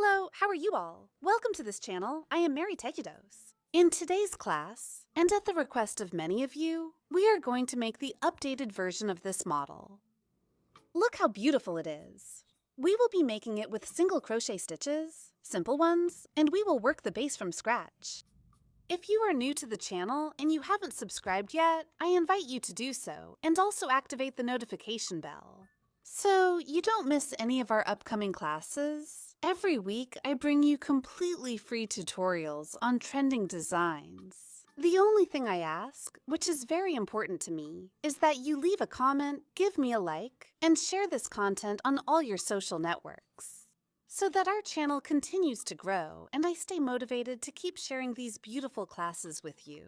Hello, how are you all? Welcome to this channel. I am Mary Tekidos. In today's class, and at the request of many of you, we are going to make the updated version of this model. Look how beautiful it is. We will be making it with single crochet stitches, simple ones, and we will work the base from scratch. If you are new to the channel and you haven't subscribed yet, I invite you to do so and also activate the notification bell, so you don't miss any of our upcoming classes. Every week, I bring you completely free tutorials on trending designs. The only thing I ask, which is very important to me, is that you leave a comment, give me a like, and share this content on all your social networks, so that our channel continues to grow and I stay motivated to keep sharing these beautiful classes with you.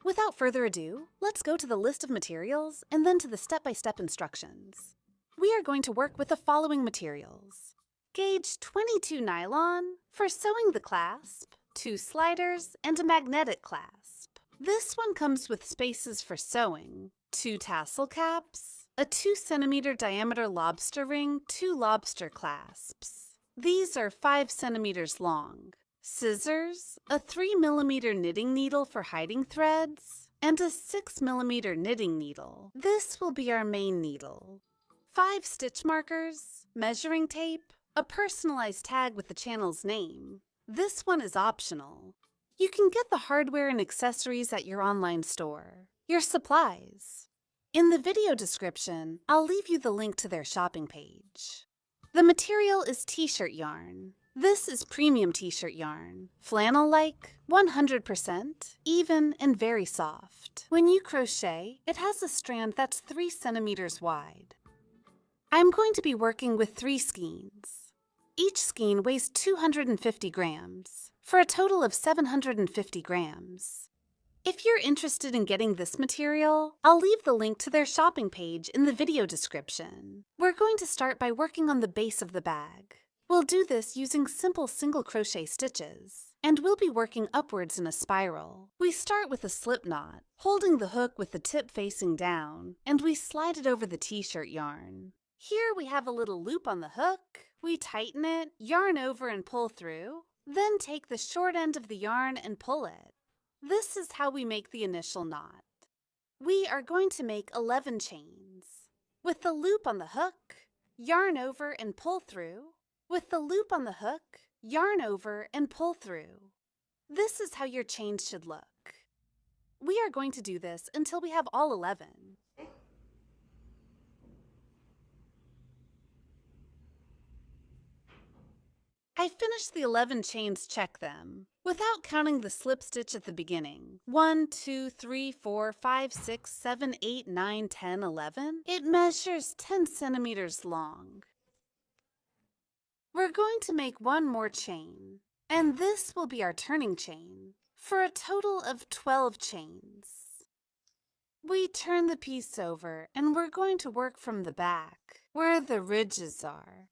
Without further ado, let's go to the list of materials and then to the step-by-step instructions. We are going to work with the following materials: gauge 22 nylon for sewing the clasp, 2 sliders, and a magnetic clasp. This one comes with spaces for sewing, 2 tassel caps, a 2 cm diameter lobster ring, 2 lobster clasps. These are 5 centimeters long, scissors, a 3 mm knitting needle for hiding threads, and a 6 mm knitting needle. This will be our main needle. 5 stitch markers, measuring tape, a personalized tag with the channel's name. This one is optional. You can get the hardware and accessories at your online store. Your supplies. In the video description, I'll leave you the link to their shopping page. The material is t-shirt yarn. This is premium t-shirt yarn, flannel-like, 100%, even and very soft. When you crochet, it has a strand that's 3 centimeters wide. I'm going to be working with 3 skeins. Each skein weighs 250 grams, for a total of 750 grams. If you're interested in getting this material, I'll leave the link to their shopping page in the video description. We're going to start by working on the base of the bag. We'll do this using simple single crochet stitches, and we'll be working upwards in a spiral. We start with a slip knot, holding the hook with the tip facing down, and we slide it over the t-shirt yarn. Here we have a little loop on the hook. We tighten it, yarn over and pull through, then take the short end of the yarn and pull it. This is how we make the initial knot. We are going to make 11 chains. With the loop on the hook, yarn over and pull through. With the loop on the hook, yarn over and pull through. This is how your chains should look. We are going to do this until we have all 11. I finished the 11 chains, check them, without counting the slip stitch at the beginning. 1, 2, 3, 4, 5, 6, 7, 8, 9, 10, 11. It measures 10 centimeters long. We're going to make one more chain, and this will be our turning chain, for a total of 12 chains. We turn the piece over, and we're going to work from the back, where the ridges are.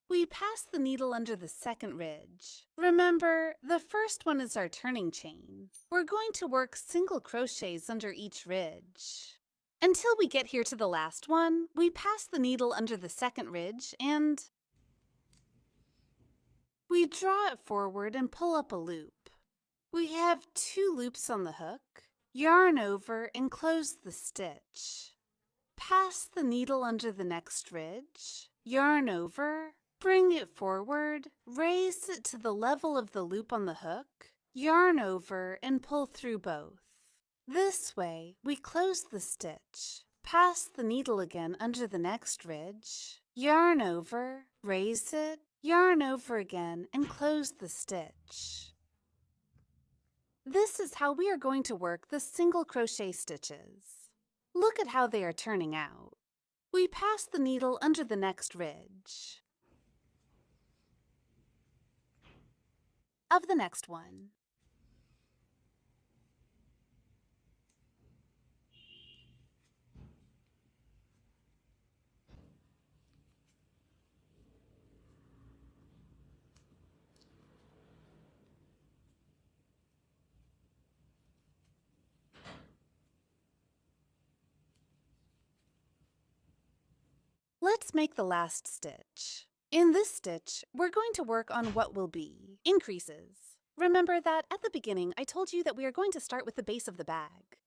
We pass the needle under the second ridge. Remember, the first one is our turning chain. We're going to work single crochets under each ridge. Until we get here to the last one, we pass the needle under the second ridge and we draw it forward and pull up a loop. We have 2 loops on the hook, yarn over and close the stitch. Pass the needle under the next ridge, yarn over, bring it forward, raise it to the level of the loop on the hook, yarn over and pull through both. This way, we close the stitch, pass the needle again under the next ridge, yarn over, raise it, yarn over again, and close the stitch. This is how we are going to work the single crochet stitches. Look at how they are turning out. We pass the needle under the next ridge of the next one. Let's make the last stitch. In this stitch, we're going to work on what will be increases. Remember that at the beginning I told you that we are going to start with the base of the bag.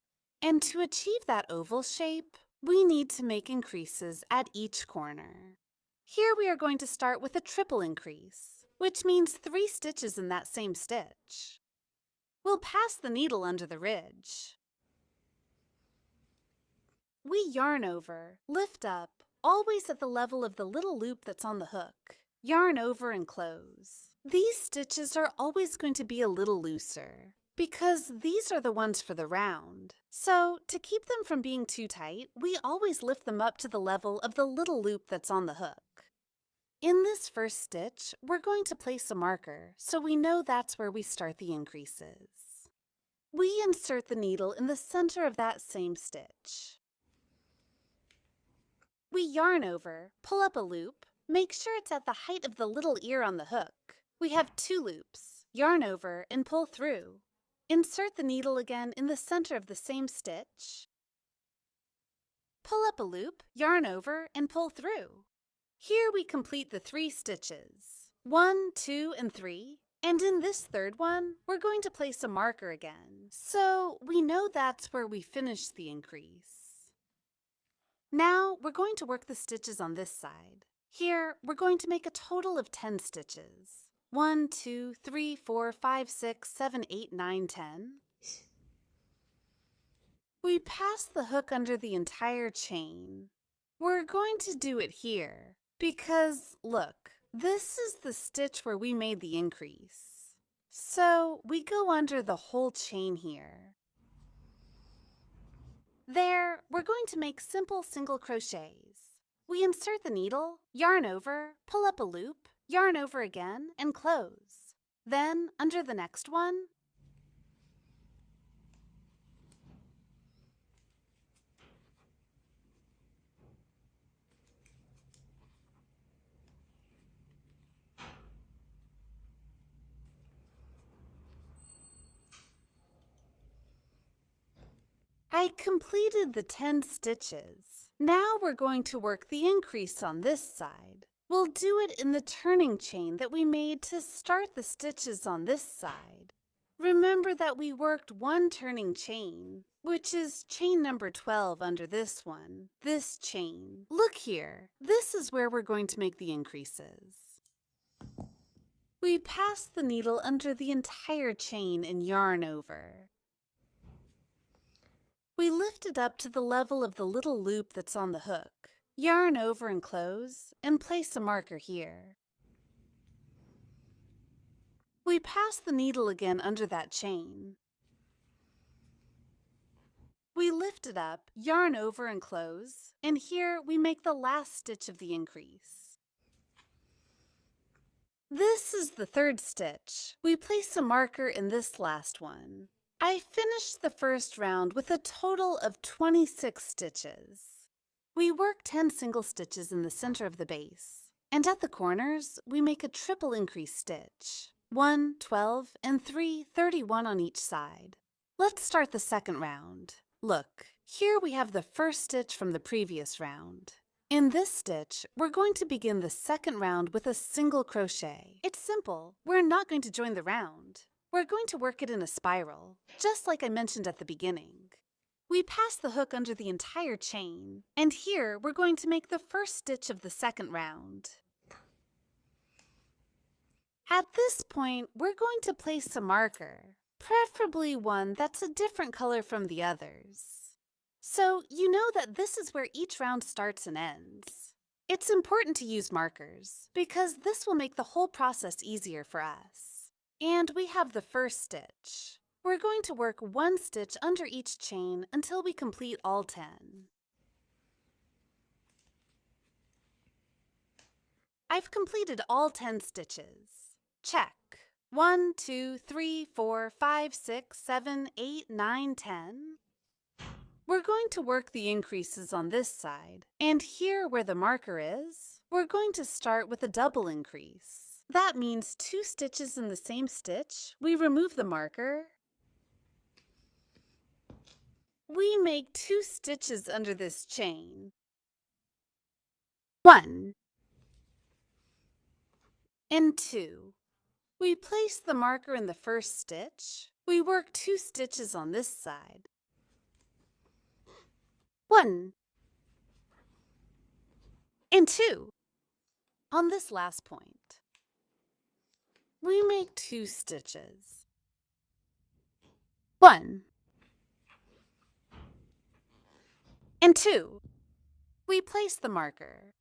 And to achieve that oval shape, we need to make increases at each corner. Here we are going to start with a triple increase, which means 3 stitches in that same stitch. We'll pass the needle under the ridge. We yarn over, lift up, always at the level of the little loop that's on the hook. Yarn over and close. These stitches are always going to be a little looser because these are the ones for the round. So to keep them from being too tight, we always lift them up to the level of the little loop that's on the hook. In this first stitch, we're going to place a marker so we know that's where we start the increases. We insert the needle in the center of that same stitch. We yarn over, pull up a loop, make sure it's at the height of the little ear on the hook. We have 2 loops. Yarn over and pull through. Insert the needle again in the center of the same stitch. Pull up a loop, yarn over, and pull through. Here we complete the 3 stitches, 1, 2, and 3. And in this third one, we're going to place a marker again, so we know that's where we finish the increase. Now we're going to work the stitches on this side. Here, we're going to make a total of 10 stitches. 1, 2, 3, 4, 5, 6, 7, 8, 9, 10. We pass the hook under the entire chain. We're going to do it here because, look, this is the stitch where we made the increase. So we go under the whole chain here. There, we're going to make simple single crochets. We insert the needle, yarn over, pull up a loop, yarn over again, and close. Then, under the next one, I completed the 10 stitches. Now we're going to work the increase on this side. We'll do it in the turning chain that we made to start the stitches on this side. Remember that we worked 1 turning chain, which is chain number 12 under this one, this chain. Look here, this is where we're going to make the increases. We pass the needle under the entire chain and yarn over. We lift it up to the level of the little loop that's on the hook, yarn over and close, and place a marker here. We pass the needle again under that chain. We lift it up, yarn over and close, and here we make the last stitch of the increase. This is the third stitch. We place a marker in this last one. I finished the first round with a total of 26 stitches. We work 10 single stitches in the center of the base, and at the corners, we make a triple increase stitch. 1, 12, and 3, 31 on each side. Let's start the second round. Look, here we have the first stitch from the previous round. In this stitch, we're going to begin the second round with a single crochet. It's simple. We're not going to join the round. We're going to work it in a spiral, just like I mentioned at the beginning. We pass the hook under the entire chain, and here we're going to make the first stitch of the second round. At this point, we're going to place a marker, preferably one that's a different color from the others. So you know that this is where each round starts and ends. It's important to use markers, because this will make the whole process easier for us. And we have the first stitch. We're going to work 1 stitch under each chain until we complete all 10. I've completed all 10 stitches. Check. 1, 2, 3, 4, 5, 6, 7, 8, 9, 10. We're going to work the increases on this side, and here where the marker is, we're going to start with a double increase. That means 2 stitches in the same stitch. We remove the marker. We make 2 stitches under this chain. 1, and 2. We place the marker in the first stitch. We work 2 stitches on this side. 1 and 2. On this last point, we make 2 stitches. 1 and 2. We place the marker.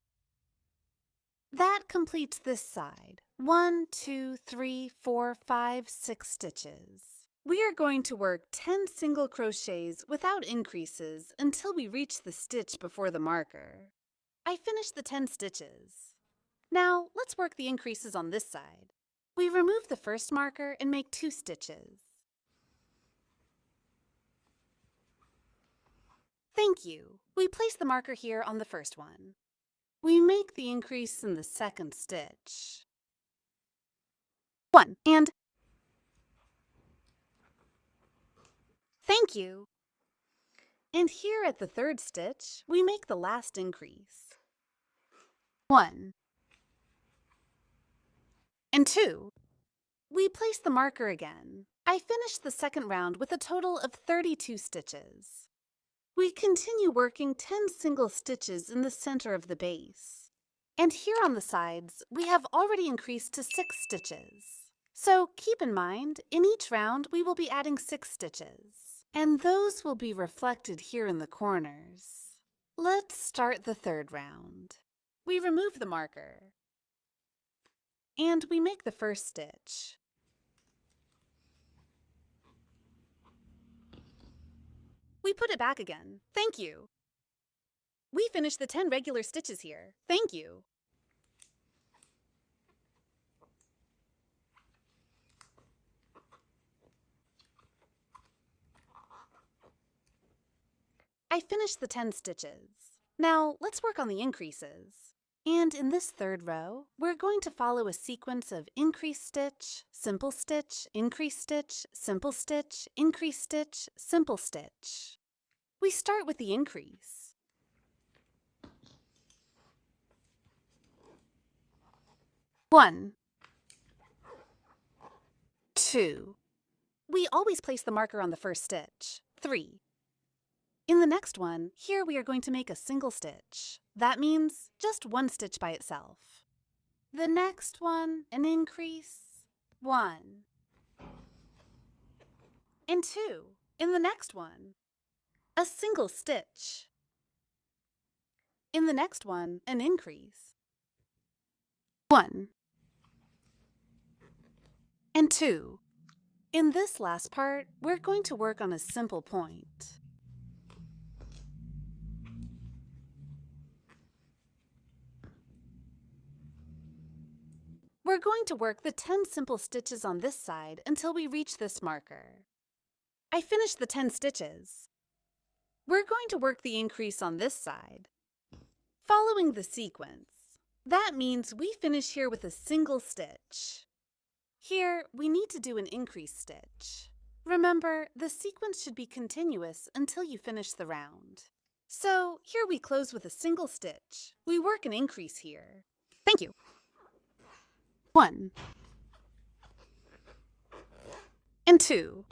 That completes this side. 1, 2, 3, 4, 5, 6 stitches. We are going to work 10 single crochets without increases until we reach the stitch before the marker. I finished the 10 stitches. Now let's work the increases on this side. We remove the first marker and make 2 stitches. Thank you. We place the marker here on the first one. We make the increase in the second stitch. 1 and thank you. And here at the third stitch, we make the last increase. 1 and 2. We place the marker again. I finished the second round with a total of 32 stitches. We continue working 10 single stitches in the center of the base. And here on the sides, we have already increased to 6 stitches. So keep in mind, in each round we will be adding 6 stitches, and those will be reflected here in the corners. Let's start the third round. We remove the marker, and we make the first stitch. We put it back again. Thank you. We finished the 10 regular stitches here. Thank you. I finished the 10 stitches. Now let's work on the increases. And in this third row, we're going to follow a sequence of increase stitch, simple stitch, increase stitch, simple stitch, increase stitch, simple stitch. We start with the increase. 1, 2. We always place the marker on the first stitch. 3. In the next one, here we are going to make a single stitch. That means just 1 stitch by itself. The next one, an increase. 1 and 2. In the next one, a single stitch. In the next one, an increase. 1 and 2. In this last part, we're going to work on a simple point. We're going to work the 10 simple stitches on this side until we reach this marker. I finished the 10 stitches. We're going to work the increase on this side, following the sequence. That means we finish here with a single stitch. Here, we need to do an increase stitch. Remember, the sequence should be continuous until you finish the round. So here we close with a single stitch. We work an increase here. Thank you. 1 and 2.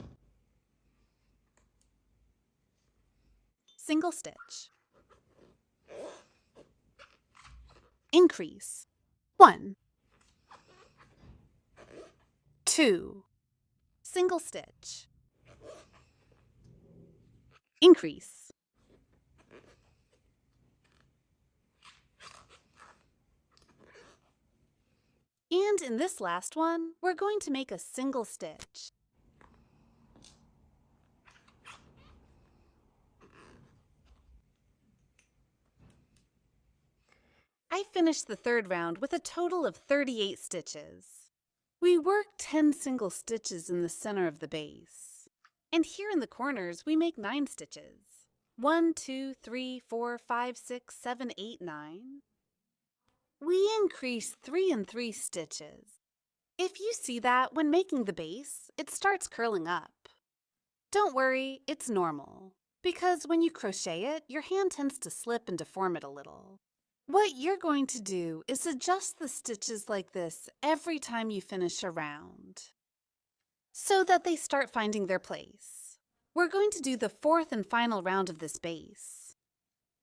Single stitch. Increase. 1, 2. Single stitch. Increase. And in this last one, we're going to make a single stitch. I finished the third round with a total of 38 stitches. We work 10 single stitches in the center of the base. And here in the corners, we make 9 stitches. 1, 2, 3, 4, 5, 6, 7, 8, 9. We increase 3 and 3 stitches. If you see that when making the base, it starts curling up. Don't worry, it's normal, because when you crochet it, your hand tends to slip and deform it a little. What you're going to do is adjust the stitches like this every time you finish a round, so that they start finding their place. We're going to do the fourth and final round of this base.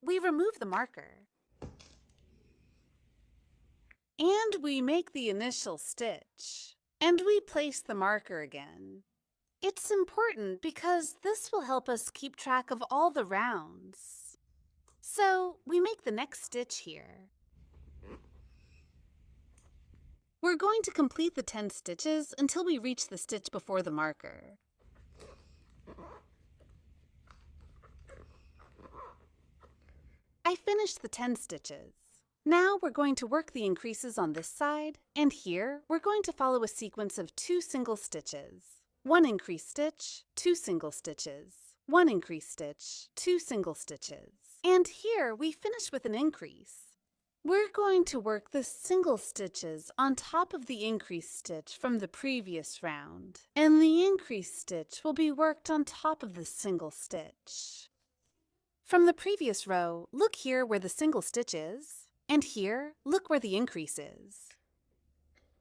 We remove the marker, and we make the initial stitch, and we place the marker again. It's important because this will help us keep track of all the rounds. So we make the next stitch here. We're going to complete the 10 stitches until we reach the stitch before the marker. I finished the 10 stitches. Now we're going to work the increases on this side, and here we're going to follow a sequence of 2 single stitches. 1 increase stitch, 2 single stitches, 1 increase stitch, 2 single stitches. And here we finish with an increase. We're going to work the single stitches on top of the increase stitch from the previous round, and the increase stitch will be worked on top of the single stitch. From the previous row, look here where the single stitch is, and here, look where the increase is.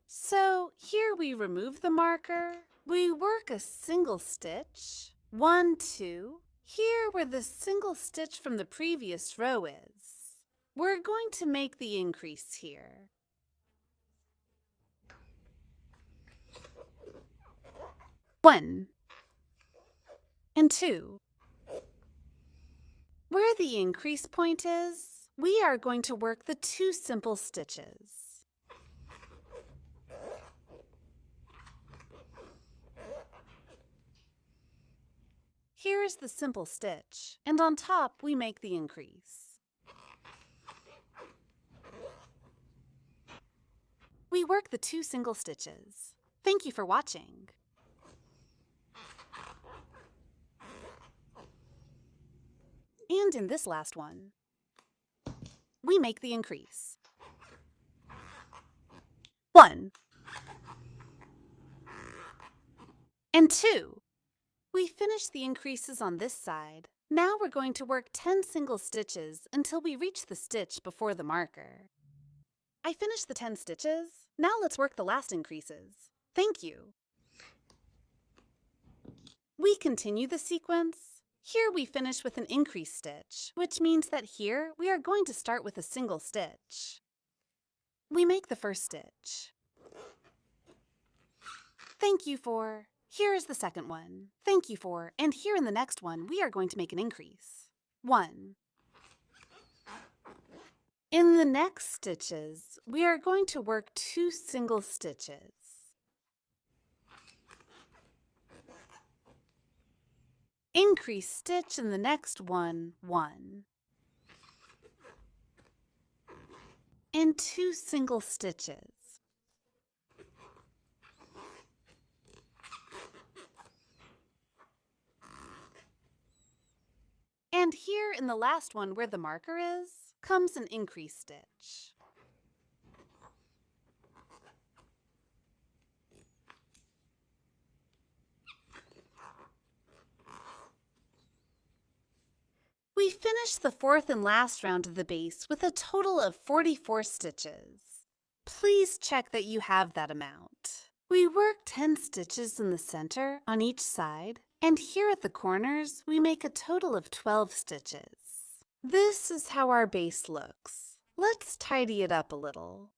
So here we remove the marker, we work a single stitch, 1, 2, here where the single stitch from the previous row is. We're going to make the increase here. One and 2. Where the increase point is, we are going to work the 2 simple stitches. Here is the simple stitch, and on top we make the increase. We work the 2 single stitches. Thank you for watching. And in this last one, we make the increase. 1 and 2. We finish the increases on this side. Now we're going to work 10 single stitches until we reach the stitch before the marker. I finished the 10 stitches. Now let's work the last increases. Thank you. We continue the sequence. Here we finish with an increase stitch, which means that here we are going to start with a single stitch. We make the first stitch. Thank you for. Here is the second one. Thank you for. And here in the next one, we are going to make an increase. 1. In the next stitches, we are going to work 2 single stitches. Increase stitch in the next one, 1. And 2 single stitches. And here in the last one where the marker is, comes an increase stitch. We finish the 4th and last round of the base with a total of 44 stitches. Please check that you have that amount. We work 10 stitches in the center on each side, and here at the corners we make a total of 12 stitches. This is how our base looks. Let's tidy it up a little.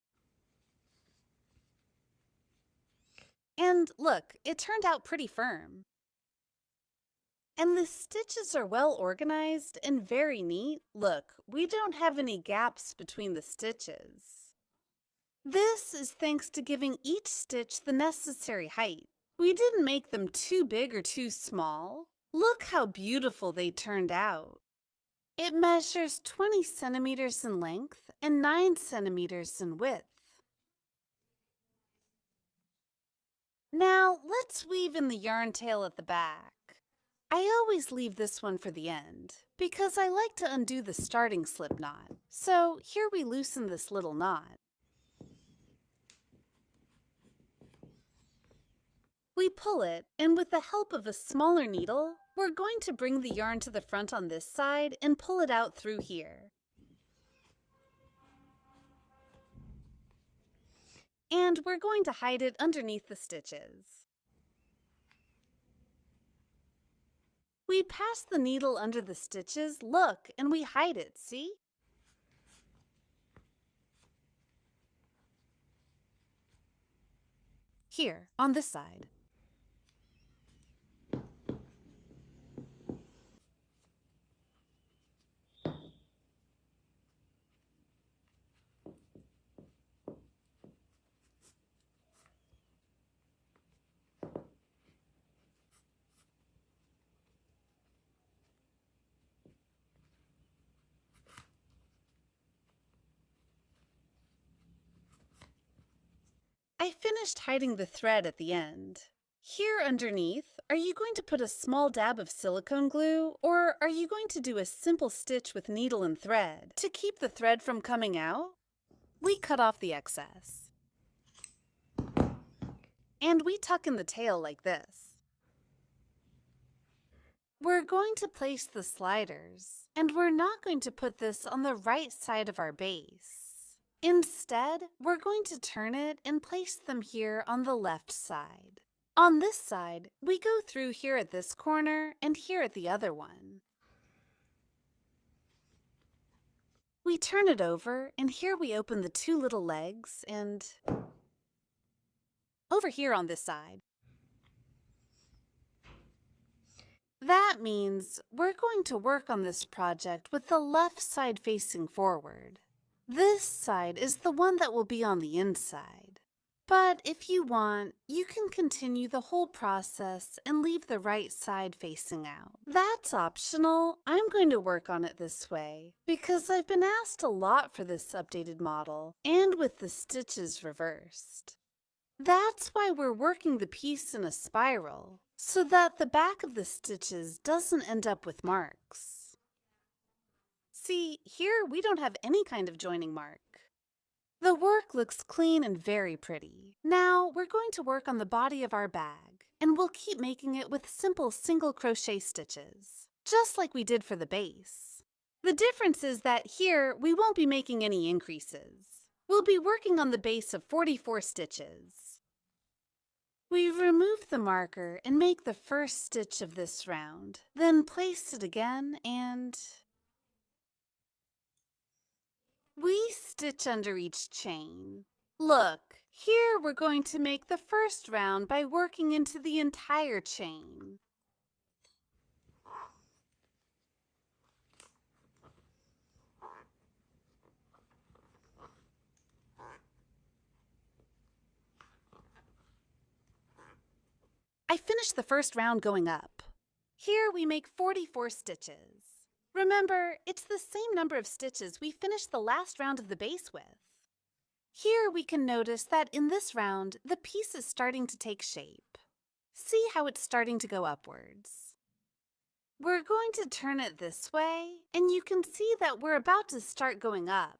And look, it turned out pretty firm. And the stitches are well organized and very neat. Look, we don't have any gaps between the stitches. This is thanks to giving each stitch the necessary height. We didn't make them too big or too small. Look how beautiful they turned out. It measures 20 centimeters in length and 9 centimeters in width. Now let's weave in the yarn tail at the back. I always leave this one for the end because I like to undo the starting slip knot. So here we loosen this little knot. We pull it, and with the help of a smaller needle, we're going to bring the yarn to the front on this side and pull it out through here. and we're going to hide it underneath the stitches. We pass the needle under the stitches, look, and we hide it, see? Here, on this side. I finished hiding the thread at the end. Here underneath, are you going to put a small dab of silicone glue, or are you going to do a simple stitch with needle and thread to keep the thread from coming out? We cut off the excess. And we tuck in the tail like this. We're going to place the sliders, and we're not going to put this on the right side of our base. Instead, we're going to turn it and place them here on the left side. On this side, we go through here at this corner and here at the other one. We turn it over, and here we open the two little legs and over here on this side. That means we're going to work on this project with the left side facing forward. This side is the one that will be on the inside. But if you want, you can continue the whole process and leave the right side facing out. That's optional. I'm going to work on it this way because I've been asked a lot for this updated model and with the stitches reversed. That's why we're working the piece in a spiral so that the back of the stitches doesn't end up with marks. See, here we don't have any kind of joining mark. The work looks clean and very pretty. Now we're going to work on the body of our bag, and we'll keep making it with simple single crochet stitches, just like we did for the base. The difference is that here we won't be making any increases. We'll be working on the base of 44 stitches. We remove the marker and make the first stitch of this round, then place it again and we stitch under each chain. Look, here we're going to make the first round by working into the entire chain. I finished the first round going up. Here we make 44 stitches. Remember, it's the same number of stitches we finished the last round of the base with. Here we can notice that in this round, the piece is starting to take shape. See how it's starting to go upwards. We're going to turn it this way, and you can see that we're about to start going up.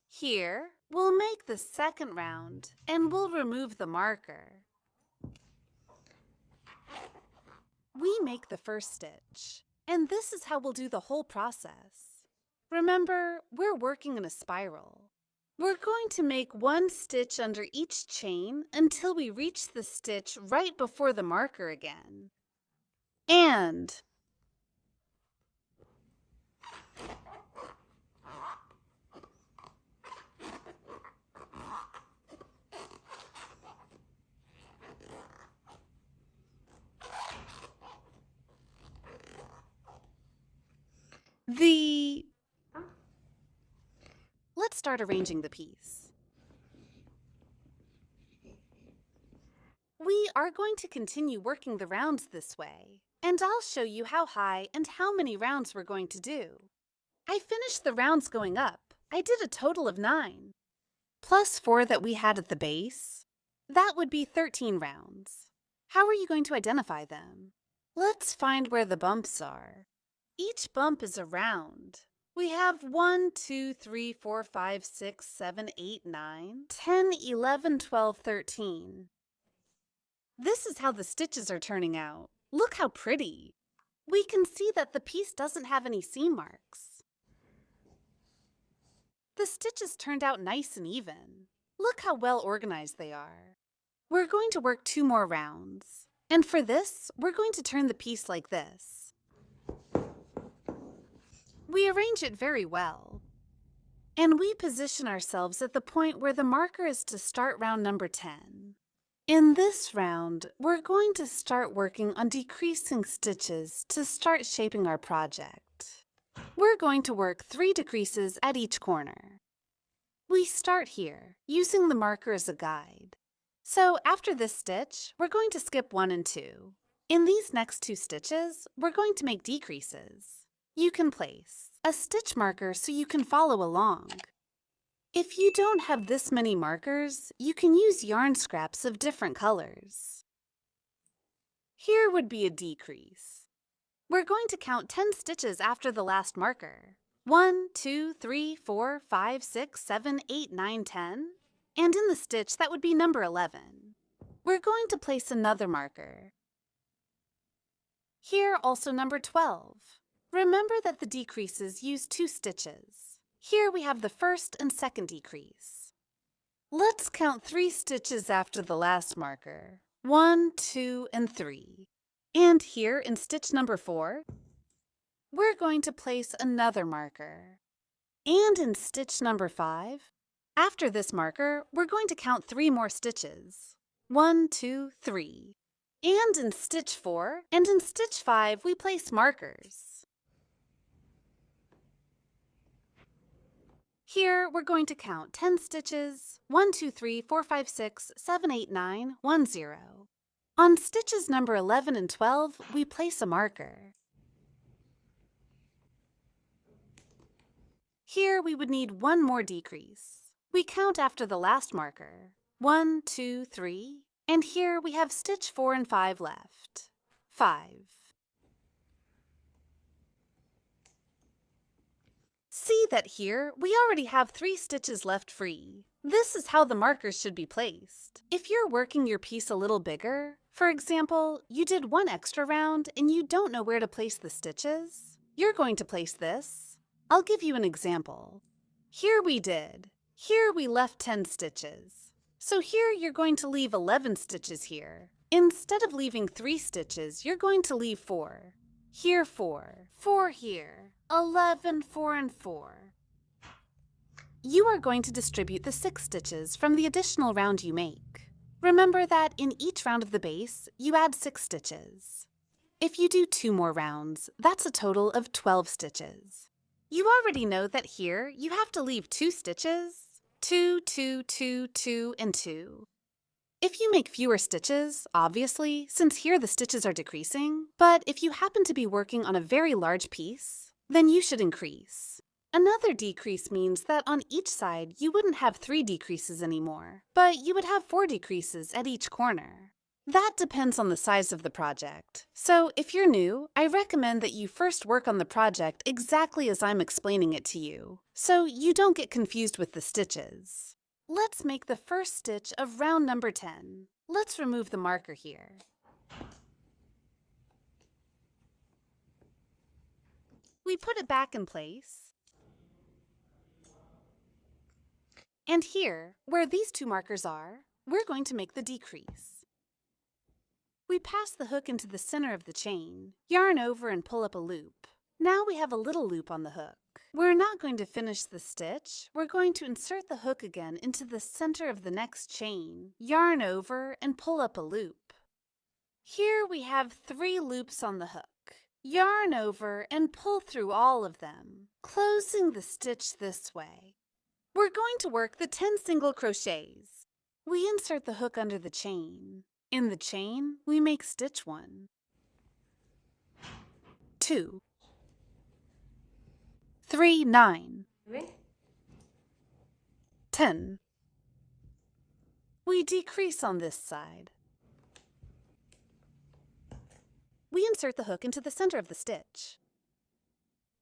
Here, we'll make the second round, and we'll remove the marker. We make the first stitch. And this is how we'll do the whole process. Remember, we're working in a spiral. We're going to make one stitch under each chain until we reach the stitch right before the marker again. And let's start arranging the piece. We are going to continue working the rounds this way, and I'll show you how high and how many rounds we're going to do. I finished the rounds going up. I did a total of 9. Plus 4 that we had at the base. That would be 13 rounds. How are you going to identify them? Let's find where the bumps are. Each bump is a round. We have 1, 2, 3, 4, 5, 6, 7, 8, 9, 10, 11, 12, 13. This is how the stitches are turning out. Look how pretty. We can see that the piece doesn't have any seam marks. The stitches turned out nice and even. Look how well organized they are. We're going to work 2 more rounds. And for this, we're going to turn the piece like this. We arrange it very well. And we position ourselves at the point where the marker is to start round number 10. In this round, we're going to start working on decreasing stitches to start shaping our project. We're going to work 3 decreases at each corner. We start here, using the marker as a guide. So after this stitch, we're going to skip 1 and 2. In these next 2 stitches, we're going to make decreases. You can place a stitch marker so you can follow along. If you don't have this many markers, you can use yarn scraps of different colors. Here would be a decrease. We're going to count 10 stitches after the last marker. 1, 2, 3, 4, 5, 6, 7, 8, 9, 10. And in the stitch, that would be number 11. We're going to place another marker. Here also number 12. Remember that the decreases use 2 stitches. Here we have the first and second decrease. Let's count 3 stitches after the last marker. 1, 2, and 3. And here in stitch number 4, we're going to place another marker. And in stitch number 5, after this marker, we're going to count 3 more stitches. 1, 2, 3. And in stitch 4 and in stitch 5, we place markers. Here, we're going to count 10 stitches, 1, 2, 3, 4, 5, 6, 7, 8, 9, 1, 0. On stitches number 11 and 12, we place a marker. Here, we would need 1 more decrease. We count after the last marker. 1, 2, 3, and here we have stitch 4 and 5 left. 5. See that here, we already have 3 stitches left free. This is how the markers should be placed. If you're working your piece a little bigger, for example, you did 1 extra round and you don't know where to place the stitches, you're going to place this. I'll give you an example. Here we did. Here we left 10 stitches. So here you're going to leave 11 stitches here. Instead of leaving 3 stitches, you're going to leave 4. Here 4, 4 here, 11, 4, and 4. You are going to distribute the 6 stitches from the additional round you make. Remember that in each round of the base, you add 6 stitches. If you do 2 more rounds, that's a total of 12 stitches. You already know that here you have to leave 2 stitches, 2, 2, 2, 2, and 2. If you make fewer stitches, obviously, since here the stitches are decreasing, but if you happen to be working on a very large piece, then you should increase. Another decrease means that on each side you wouldn't have 3 decreases anymore, but you would have 4 decreases at each corner. That depends on the size of the project. So if you're new, I recommend that you first work on the project exactly as I'm explaining it to you, so you don't get confused with the stitches. Let's make the first stitch of round number 10. Let's remove the marker here. We put it back in place. And here, where these 2 markers are, we're going to make the decrease. We pass the hook into the center of the chain, yarn over and pull up a loop. Now we have a little loop on the hook. We're not going to finish the stitch. We're going to insert the hook again into the center of the next chain, yarn over, and pull up a loop. Here we have 3 loops on the hook. Yarn over and pull through all of them, closing the stitch this way. We're going to work the 10 single crochets. We insert the hook under the chain. In the chain, we make stitch 1, 2, 3, 9, 10. We decrease on this side. We insert the hook into the center of the stitch.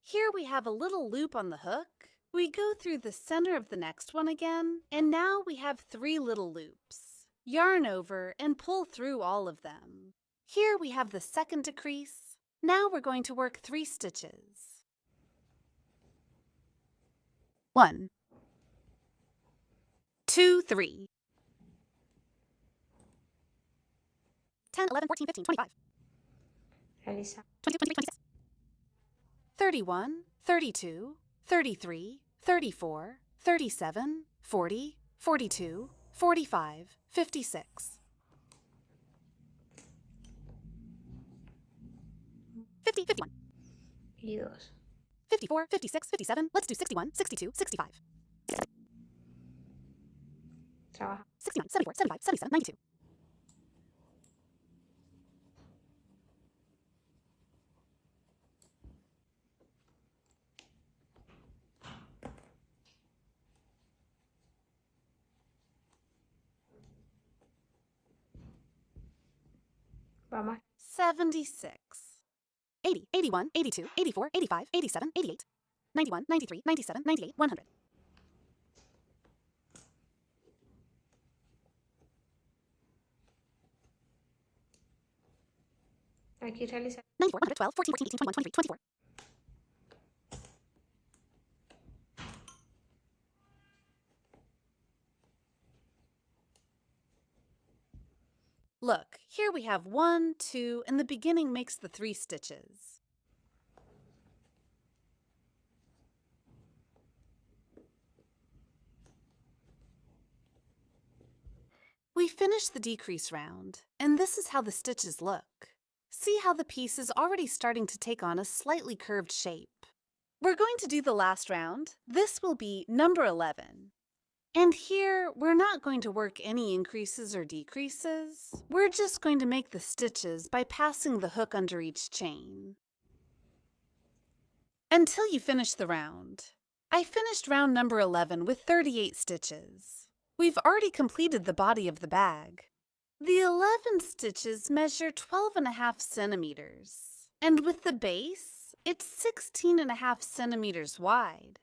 Here we have a little loop on the hook. We go through the center of the next one again, and now we have 3 little loops. Yarn over and pull through all of them. Here we have the second decrease. Now we're going to work 3 stitches. 1, 2, 3. 10, 11, 14, 15, 25. Realiza. 22, 23, 26. 31, 32, 33, 34, 37, 40, 42, 45, 56. 50, 51. Y 2. 54, 56, 57. Let's do 61, 62, 65. Trabaja. 69, 74, 75, 77, 92. Vamos. 76. 80, 81, 82, 84, 85, 87, 88, 91, 93, 97, 98, 100. Aquí realiza. 94, 100, 12, 14, 14, 18, 21, 23, 24. Look, here we have 1, 2, and the beginning makes the 3 stitches. We finished the decrease round, and this is how the stitches look. See how the piece is already starting to take on a slightly curved shape. We're going to do the last round. This will be number 11. And here, we're not going to work any increases or decreases. We're just going to make the stitches by passing the hook under each chain. Until you finish the round. I finished round number 11 with 38 stitches. We've already completed the body of the bag. The 11 stitches measure 12.5 centimeters. And with the base, it's 16.5 centimeters wide.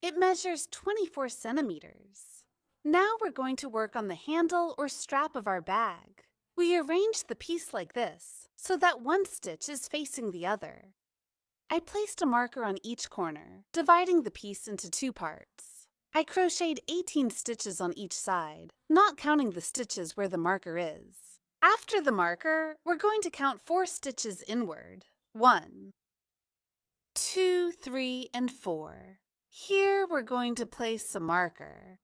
It measures 24 centimeters. Now we're going to work on the handle or strap of our bag. We arrange the piece like this, so that one stitch is facing the other. I placed a marker on each corner, dividing the piece into 2 parts. I crocheted 18 stitches on each side, not counting the stitches where the marker is. After the marker, we're going to count 4 stitches inward. 1, 2, 3, and 4. Here we're going to place a marker.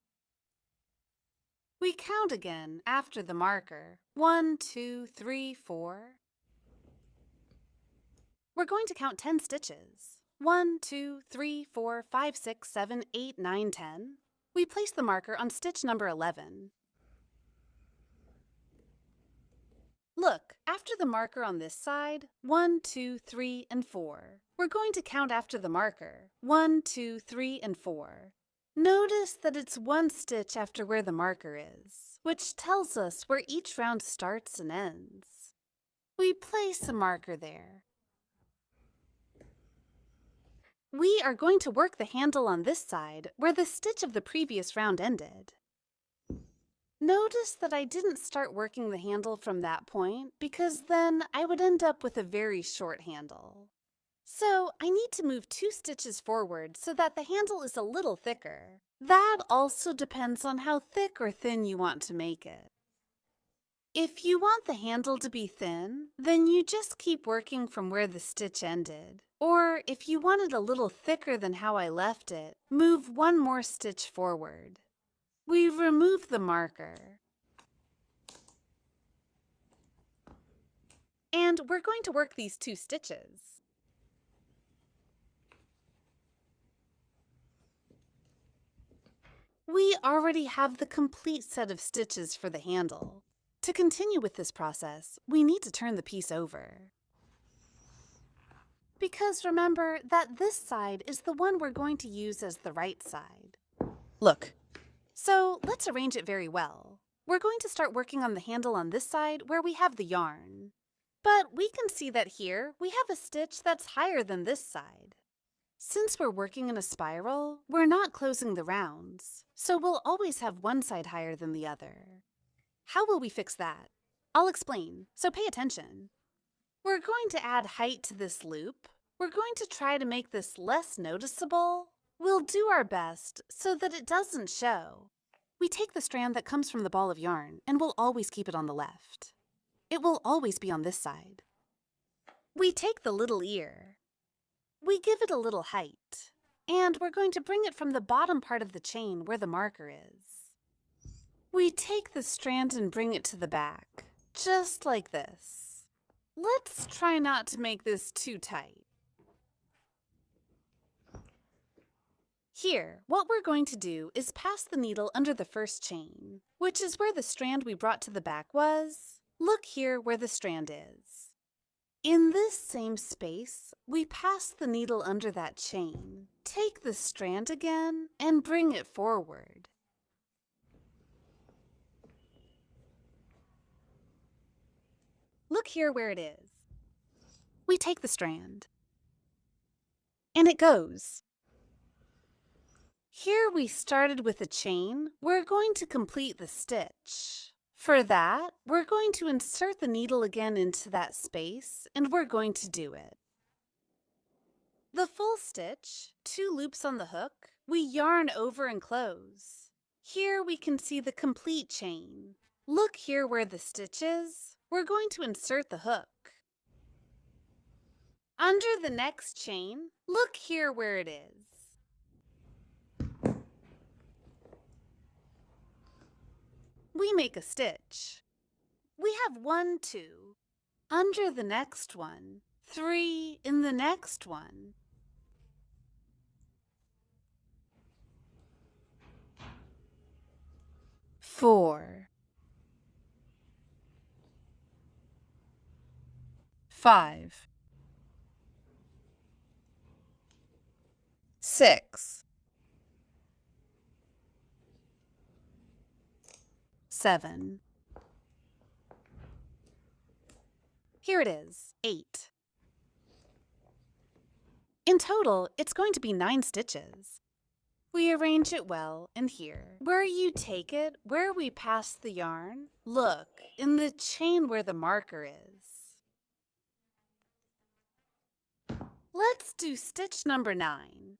We count again after the marker. 1, 2, 3, 4. We're going to count 10 stitches. 1, 2, 3, 4, 5, 6, 7, 8, 9, 10. We place the marker on stitch number 11. Look, after the marker on this side, 1, 2, 3, and 4. We're going to count after the marker, 1, 2, 3, and 4. Notice that it's 1 stitch after where the marker is, which tells us where each round starts and ends. We place a marker there. We are going to work the handle on this side where the stitch of the previous round ended. Notice that I didn't start working the handle from that point because then I would end up with a very short handle. So I need to move 2 stitches forward so that the handle is a little thicker. That also depends on how thick or thin you want to make it. If you want the handle to be thin, then you just keep working from where the stitch ended. Or if you want it a little thicker than how I left it, move 1 more stitch forward. We remove the marker. And we're going to work these 2 stitches. We already have the complete set of stitches for the handle. To continue with this process, we need to turn the piece over. Because remember that this side is the one we're going to use as the right side. Look. So let's arrange it very well. We're going to start working on the handle on this side where we have the yarn. But we can see that here we have a stitch that's higher than this side. Since we're working in a spiral, we're not closing the rounds, so we'll always have one side higher than the other. How will we fix that? I'll explain, so pay attention. We're going to add height to this loop. We're going to try to make this less noticeable. We'll do our best so that it doesn't show. We take the strand that comes from the ball of yarn and we'll always keep it on the left. It will always be on this side. We take the little ear. We give it a little height. And we're going to bring it from the bottom part of the chain where the marker is. We take the strand and bring it to the back, just like this. Let's try not to make this too tight. Here, what we're going to do is pass the needle under the first chain, which is where the strand we brought to the back was. Look here where the strand is. In this same space, we pass the needle under that chain. Take the strand again and bring it forward. Look here where it is. We take the strand, and it goes. Here we started with a chain. We're going to complete the stitch. For that, we're going to insert the needle again into that space, and we're going to do it. The full stitch, 2 loops on the hook, we yarn over and close. Here we can see the complete chain. Look here where the stitch is. We're going to insert the hook. Under the next chain, look here where it is. We make a stitch. We have 1, 2. Under the next one, 3 in the next one. Four, 5, 6, 7. Here it is, 8. In total, it's going to be 9 stitches. We arrange it well, and here, where you take it, where we pass the yarn, look, in the chain where the marker is. Let's do stitch number 9.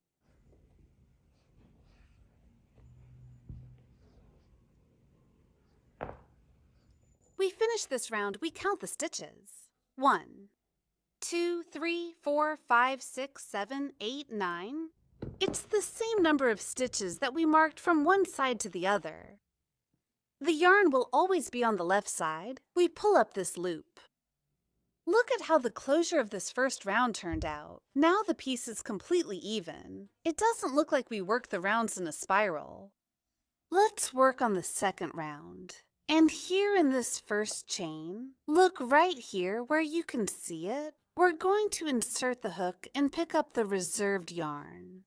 We finish this round, we count the stitches. 1, 2, 3, 4, 5, 6, 7, 8, 9. It's the same number of stitches that we marked from one side to the other. The yarn will always be on the left side. We pull up this loop. Look at how the closure of this first round turned out. Now the piece is completely even. It doesn't look like we worked the rounds in a spiral. Let's work on the second round. And here in this first chain, look right here where you can see it. We're going to insert the hook and pick up the reserved yarn.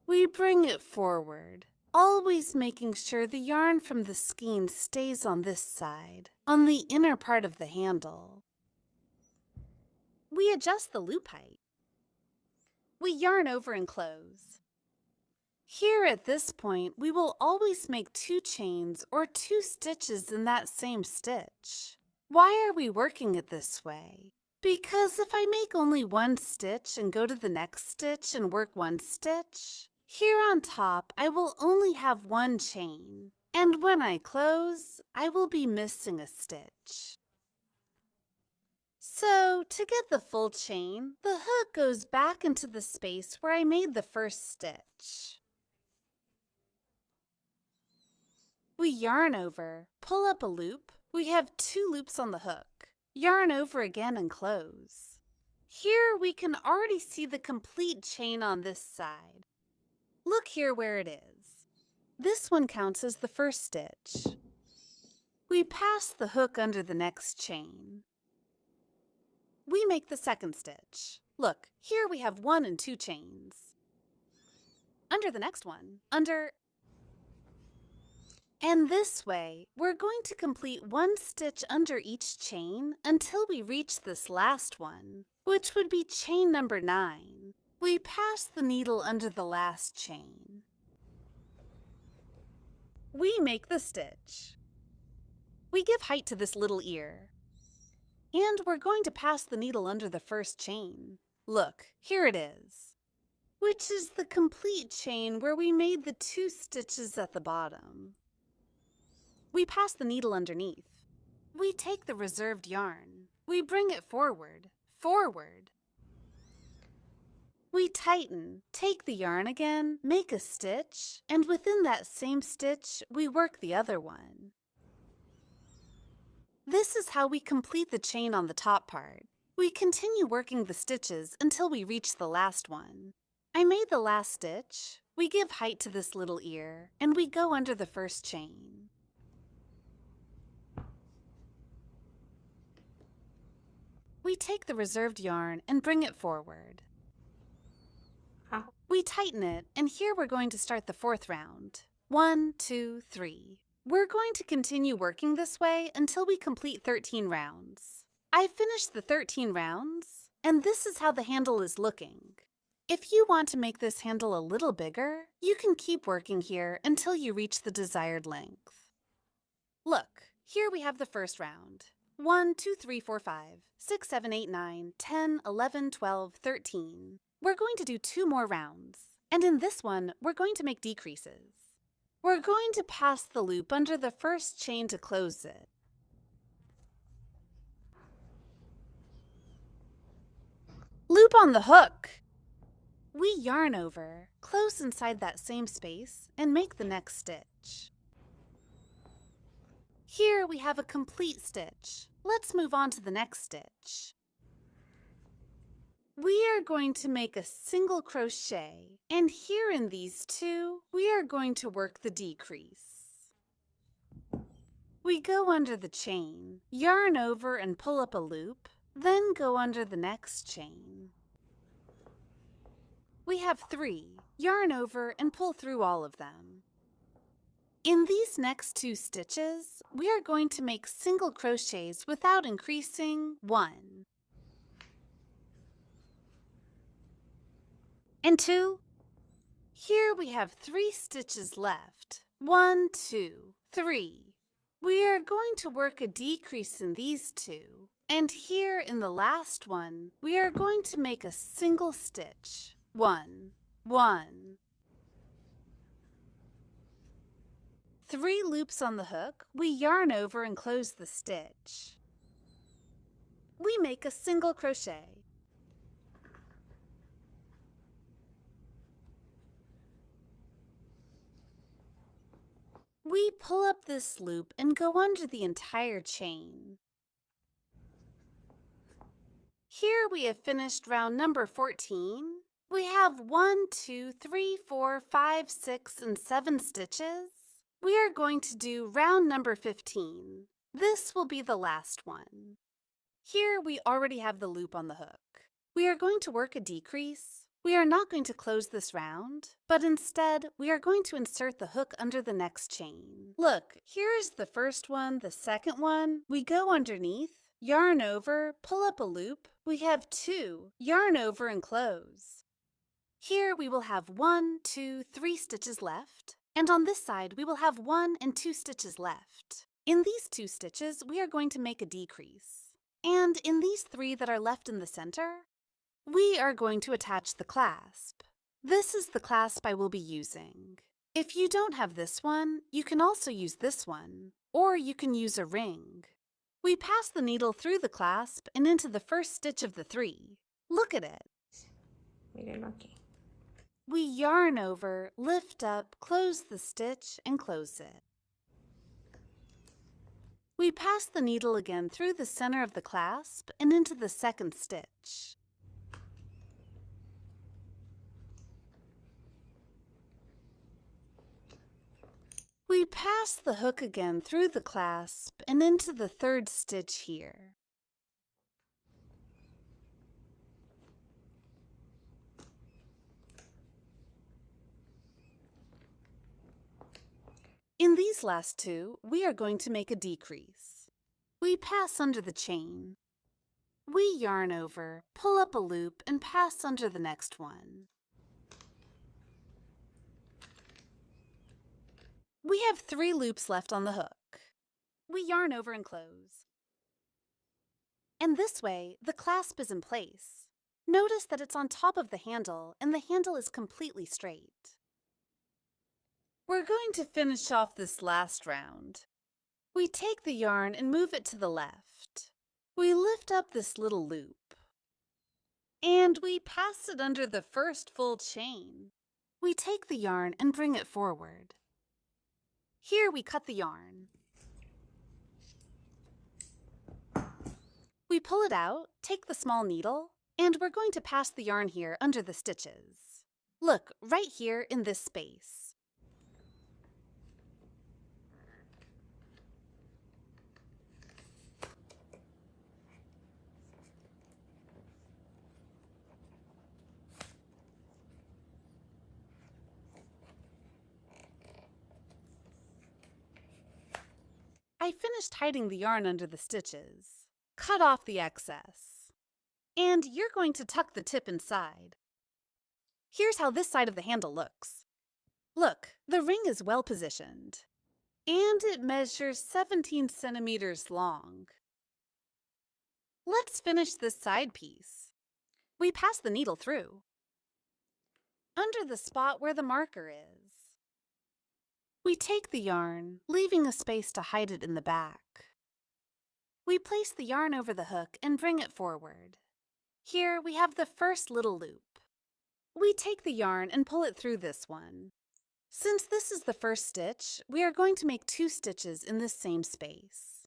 We bring it forward, always making sure the yarn from the skein stays on this side, on the inner part of the handle. We adjust the loop height. We yarn over and close. Here at this point, we will always make 2 chains or 2 stitches in that same stitch. Why are we working it this way? Because if I make only 1 stitch and go to the next stitch and work 1 stitch, here on top I will only have 1 chain, and when I close, I will be missing a stitch. So, to get the full chain, the hook goes back into the space where I made the first stitch. We yarn over, pull up a loop. We have 2 loops on the hook. Yarn over again and close. Here we can already see the complete chain on this side. Look here where it is. This one counts as the first stitch. We pass the hook under the next chain. We make the second stitch. Look, here we have 1 and 2 chains. Under the next one, and this way, we're going to complete 1 stitch under each chain until we reach this last one, which would be chain number 9. We pass the needle under the last chain. We make the stitch. We give height to this little ear. And we're going to pass the needle under the first chain. Look, here it is, which is the complete chain where we made the 2 stitches at the bottom. We pass the needle underneath. We take the reserved yarn. We bring it forward, forward. We tighten, take the yarn again, make a stitch, and within that same stitch, we work the other one. This is how we complete the chain on the top part. We continue working the stitches until we reach the last one. I made the last stitch. We give height to this little ear, and we go under the first chain. We take the reserved yarn and bring it forward. We tighten it, and here we're going to start the 4th round. 1, 2, 3. We're going to continue working this way until we complete 13 rounds. I finished the 13 rounds, and this is how the handle is looking. If you want to make this handle a little bigger, you can keep working here until you reach the desired length. Look, here we have the first round. 1, 2, 3, 4, 5, 6, 7, 8, 9, 10, 11, 12, 13. We're going to do 2 more rounds, and in this one, we're going to make decreases. We're going to pass the loop under the first chain to close it. Loop on the hook. We yarn over, close inside that same space, and make the next stitch. Here we have a complete stitch. Let's move on to the next stitch. We are going to make a single crochet, and here in these 2, we are going to work the decrease. We go under the chain, yarn over and pull up a loop, then go under the next chain. We have 3, yarn over and pull through all of them. In these next 2 stitches, we are going to make single crochets without increasing 1. And 2. Here we have 3 stitches left. 1, 2, 3. We are going to work a decrease in these 2. And here in the last one, we are going to make a single stitch. 1, 1. 3 loops on the hook, we yarn over and close the stitch. We make a single crochet. We pull up this loop and go under the entire chain. Here we have finished round number 14. We have 1, 2, 3, 4, 5, 6, and 7 stitches. We are going to do round number 15. This will be the last one. Here we already have the loop on the hook. We are going to work a decrease. We are not going to close this round, but instead we are going to insert the hook under the next chain. Look, here's the first one, the second one. We go underneath, yarn over, pull up a loop. We have 2, yarn over and close. Here we will have 1, 2, 3 stitches left, and on this side we will have 1 and 2 stitches left. In these 2 stitches, we are going to make a decrease. And in these 3 that are left in the center, we are going to attach the clasp. This is the clasp I will be using. If you don't have this one, you can also use this one, or you can use a ring. We pass the needle through the clasp and into the first stitch of the 3. Look at it. Mírenlo aquí. We yarn over, lift up, close the stitch, and close it. We pass the needle again through the center of the clasp and into the second stitch. We pass the hook again through the clasp and into the third stitch here. In these last 2, we are going to make a decrease. We pass under the chain. We yarn over, pull up a loop, and pass under the next one. We have 3 loops left on the hook. We yarn over and close. And this way, the clasp is in place. Notice that it's on top of the handle and the handle is completely straight. We're going to finish off this last round. We take the yarn and move it to the left. We lift up this little loop. And we pass it under the first full chain. We take the yarn and bring it forward. Here we cut the yarn. We pull it out, take the small needle, and we're going to pass the yarn here under the stitches. Look, right here in this space. I finished hiding the yarn under the stitches. Cut off the excess. And you're going to tuck the tip inside. Here's how this side of the handle looks. Look, the ring is well positioned. And it measures 17 centimeters long. Let's finish this side piece. We pass the needle through. Under the spot where the marker is. We take the yarn, leaving a space to hide it in the back. We place the yarn over the hook and bring it forward. Here we have the first little loop. We take the yarn and pull it through this one. Since this is the first stitch, we are going to make 2 stitches in this same space.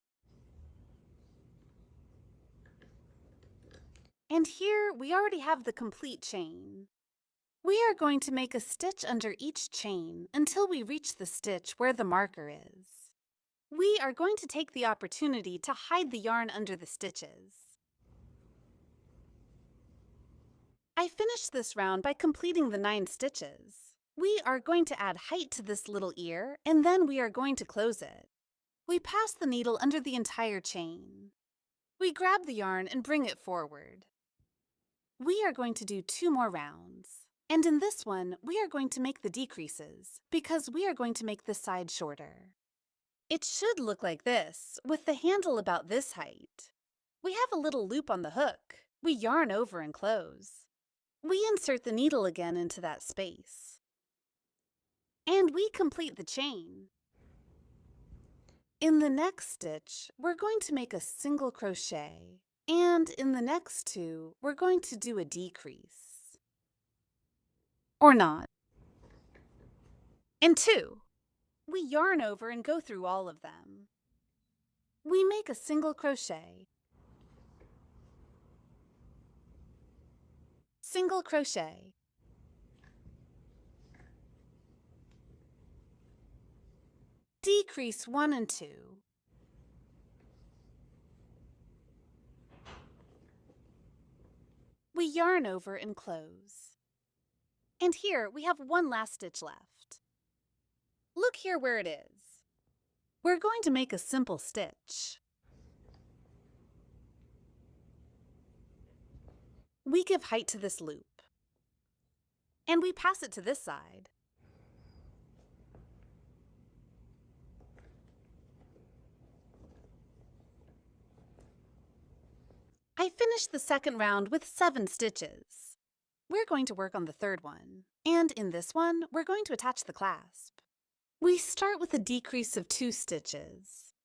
And here we already have the complete chain. We are going to make a stitch under each chain until we reach the stitch where the marker is. We are going to take the opportunity to hide the yarn under the stitches. I finished this round by completing the 9 stitches. We are going to add height to this little ear, and then we are going to close it. We pass the needle under the entire chain. We grab the yarn and bring it forward. We are going to do 2 more rounds. And in this one, we are going to make the decreases because we are going to make this side shorter. It should look like this, with the handle about this height. We have a little loop on the hook. We yarn over and close. We insert the needle again into that space. And we complete the chain. In the next stitch, we're going to make a single crochet. And in the next 2, we're going to do a decrease. Or not. And 2. We yarn over and go through all of them. We make a single crochet. Single crochet. Decrease 1 and 2. We yarn over and close. And here we have 1 last stitch left. Look here where it is. We're going to make a simple stitch. We give height to this loop. And we pass it to this side. I finished the second round with 7 stitches. We're going to work on the third one, and in this one, we're going to attach the clasp. We start with a decrease of 2 stitches.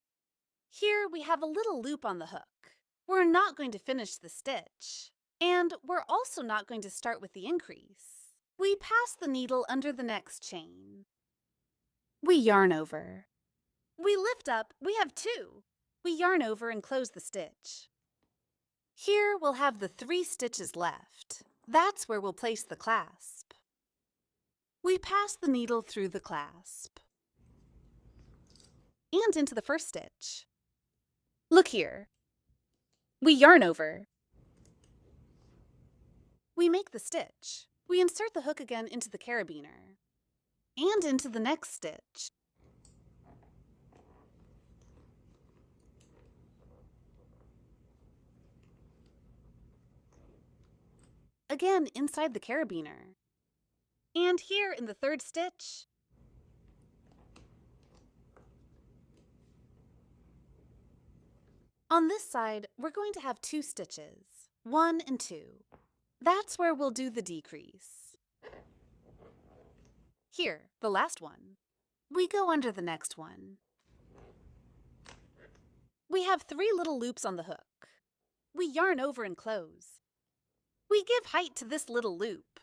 Here we have a little loop on the hook. We're not going to finish the stitch, and we're also not going to start with the increase. We pass the needle under the next chain. We yarn over. We lift up, we have 2. We yarn over and close the stitch. Here we'll have the 3 stitches left. That's where we'll place the clasp. We pass the needle through the clasp and into the first stitch. Look here. We yarn over. We make the stitch. We insert the hook again into the carabiner and into the next stitch. Again inside the carabiner. And here in the third stitch, on this side, we're going to have 2 stitches, 1 and 2. That's where we'll do the decrease. Here, the last one. We go under the next one. We have 3 little loops on the hook. We yarn over and close. We give height to this little loop.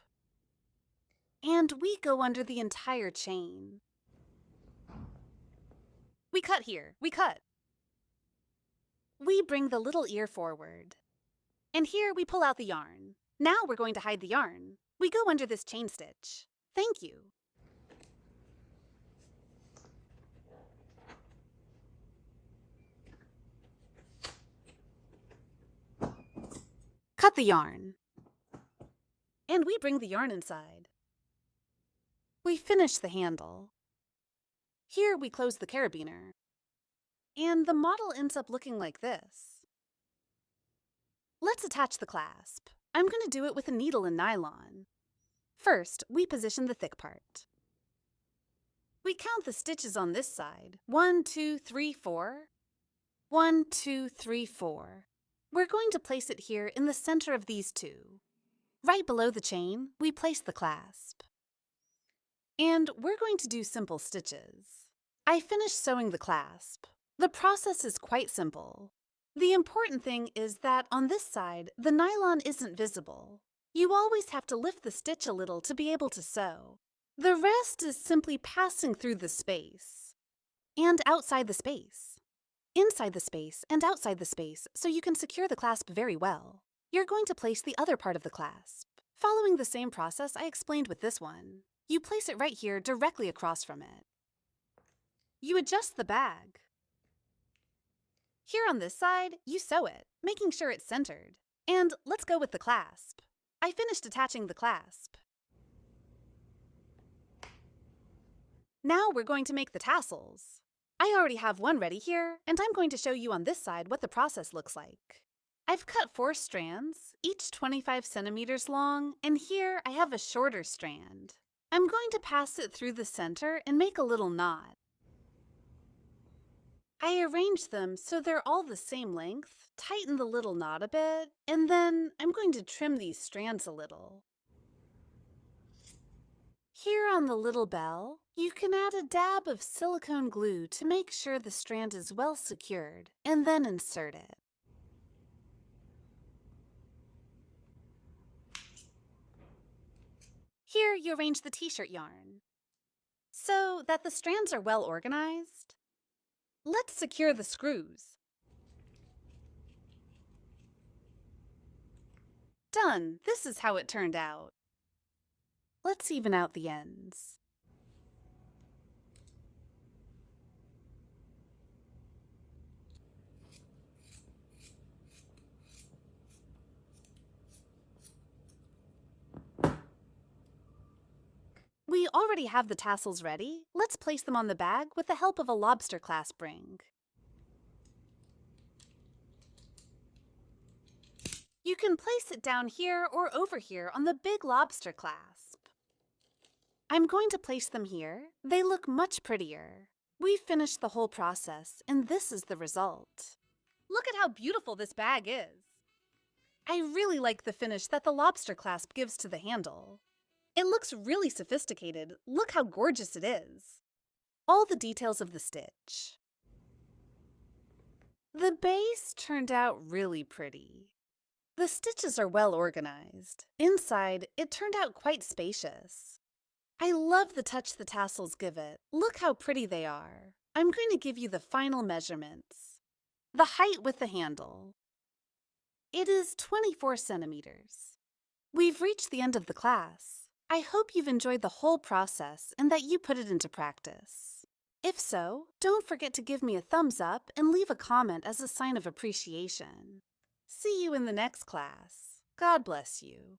And we go under the entire chain. We cut here, we cut. We bring the little ear forward. And here we pull out the yarn. Now we're going to hide the yarn. We go under this chain stitch. Thank you. Cut the yarn. And we bring the yarn inside. We finish the handle. Here we close the carabiner. And the model ends up looking like this. Let's attach the clasp. I'm going to do it with a needle and nylon. First, we position the thick part. We count the stitches on this side. 1, 2, 3, 4. 1, 2, 3, 4. We're going to place it here in the center of these 2. Right below the chain, we place the clasp. And we're going to do simple stitches. I finished sewing the clasp. The process is quite simple. The important thing is that on this side, the nylon isn't visible. You always have to lift the stitch a little to be able to sew. The rest is simply passing through the space and outside the space, inside the space and outside the space, so you can secure the clasp very well. You're going to place the other part of the clasp. Following the same process I explained with this one, you place it right here directly across from it. You adjust the bag. Here on this side, you sew it, making sure it's centered. And let's go with the clasp. I finished attaching the clasp. Now we're going to make the tassels. I already have one ready here, and I'm going to show you on this side what the process looks like. I've cut 4 strands, each 25 centimeters long, and here I have a shorter strand. I'm going to pass it through the center and make a little knot. I arrange them so they're all the same length, tighten the little knot a bit, and then I'm going to trim these strands a little. Here on the little bell, you can add a dab of silicone glue to make sure the strand is well secured, and then insert it. Here you arrange the t-shirt yarn so that the strands are well organized. Let's secure the screws. Done! This is how it turned out. Let's even out the ends. We already have the tassels ready. Let's place them on the bag with the help of a lobster clasp ring. You can place it down here or over here on the big lobster clasp. I'm going to place them here. They look much prettier. We finished the whole process, and this is the result. Look at how beautiful this bag is. I really like the finish that the lobster clasp gives to the handle. It looks really sophisticated. Look how gorgeous it is. All the details of the stitch. The base turned out really pretty. The stitches are well organized. Inside, it turned out quite spacious. I love the touch the tassels give it. Look how pretty they are. I'm going to give you the final measurements. The height with the handle. It is 24 centimeters. We've reached the end of the class. I hope you've enjoyed the whole process and that you put it into practice. If so, don't forget to give me a thumbs up and leave a comment as a sign of appreciation. See you in the next class. God bless you.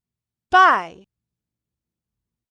Bye!